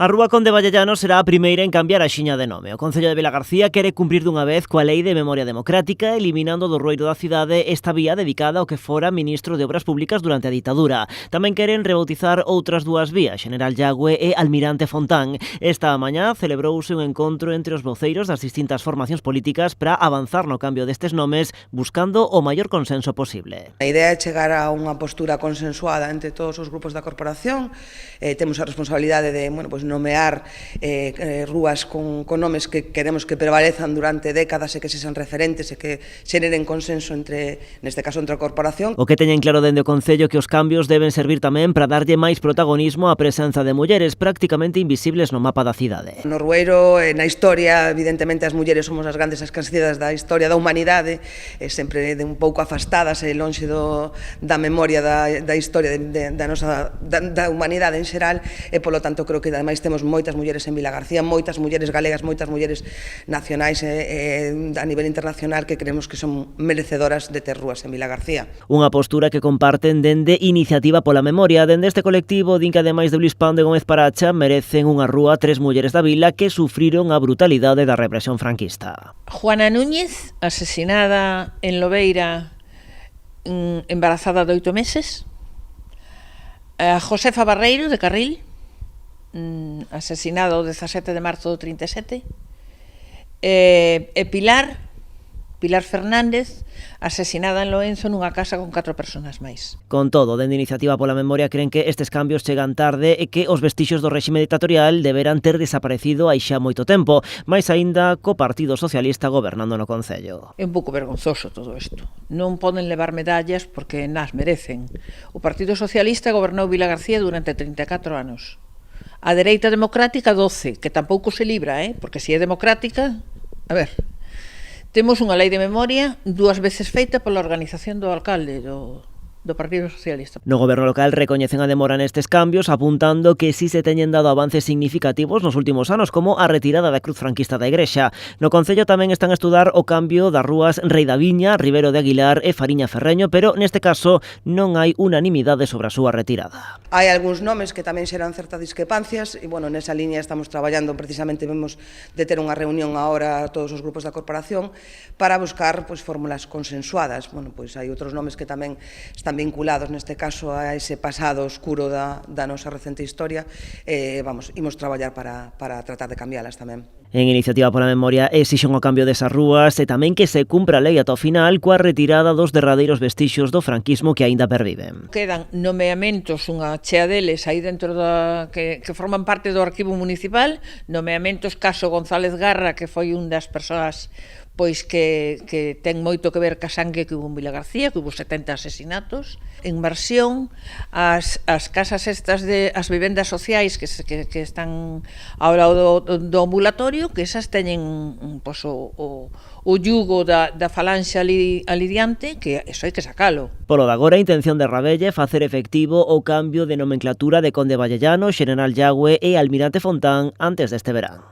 A rúa Conde Vallellano será a primeira en cambiar a xiña de nome. O Concello de Vilagarcía quere cumprir dunha vez coa Lei de Memoria Democrática, eliminando do rueiro da cidade esta vía dedicada ao que fora ministro de Obras Públicas durante a ditadura. Tamén queren rebautizar outras dúas vías, General Yagüe e Almirante Fontán. Esta mañá celebrouse un encontro entre os voceiros das distintas formacións políticas para avanzar no cambio destes nomes, buscando o maior consenso posible. A idea é chegar a unha postura consensuada entre todos os grupos da corporación. Temos a responsabilidade de nomear rúas con nomes que queremos que prevalezan durante décadas e que sexan referentes e que xeneren consenso neste caso entre a corporación. O que teñen claro dende o Concello que os cambios deben servir tamén para darlle máis protagonismo á presenza de mulleres prácticamente invisibles no mapa da cidade. No Rueiro, na historia, evidentemente as mulleres somos as grandes escancidas da historia da humanidade, sempre de un pouco afastadas e lonxe da memoria da historia da humanidade en xeral, e polo tanto creo que ademais temos moitas mulleres en Vilagarcía, moitas mulleres galegas, moitas mulleres nacionais a nivel internacional que creemos que son merecedoras de ter rúas en Vilagarcía. Unha postura que comparten dende Iniciativa pola Memoria. Dende este colectivo din que ademais de Luís Pando e Gómez Paracha merecen unha rúa tres mulleres da vila que sufriron a brutalidade da represión franquista. Juana Núñez, asesinada en Lobeira, embarazada de 8 meses. A Josefa Barreiro, de Carril, asesinada o 17 de marzo do 37, e Pilar Fernández, asesinada en Loenzo nunha casa con 4 persoas máis. Con todo, dende Iniciativa pola Memoria creen que estes cambios chegan tarde e que os vestixios do réxime dictatorial deberán ter desaparecido hai xa moito tempo, máis aínda co Partido Socialista gobernando no Concello. É un pouco vergonzoso todo isto. Non poden levar medallas porque nas merecen. O Partido Socialista gobernou Vilagarcía durante 34 anos. A dereita democrática 12, que tampouco se libra, porque se é democrática, a ver, temos unha lei de memoria 2 veces feita pola organización do alcalde do Partido Socialista. No goberno local recoñecen a demora nestes cambios, apuntando que si se teñen dado avances significativos nos últimos anos, como a retirada da cruz franquista da igrexa. No Concello tamén están a estudar o cambio das rúas Rei da Viña, Ribero de Aguilar e Fariña Ferreño, pero neste caso non hai unanimidade sobre a súa retirada. Hai algúns nomes que tamén xeran certas discrepancias e, nesa liña estamos traballando, precisamente vemos de ter unha reunión agora todos os grupos da corporación para buscar fórmulas consensuadas. Hai outros nomes que tamén están vinculados neste caso a ese pasado oscuro da nosa recente historia. Imos traballar para tratar de cambialas tamén. En Iniciativa pola Memoria exixen o cambio desas rúas e tamén que se cumpra a lei ata o final coa retirada dos derradeiros vestixios do franquismo que aínda perviven. Quedan nomeamentos, unha chea deles aí dentro que forman parte do arquivo municipal, nomeamentos caso González Garra, que foi un das persoas que ten moito que ver ca sangue que hubo en Vilagarcía, que hubo 70 asesinatos. En Marsión, as casas estas as vivendas sociais que están ao lado do ambulatorio, que esas teñen o yugo da falanxe ali diante, que eso hai que sacalo. Polo de agora, a intención de Rabelle é facer efectivo o cambio de nomenclatura de Conde Vallellano, General Yagüe e Almirante Fontán antes deste verán.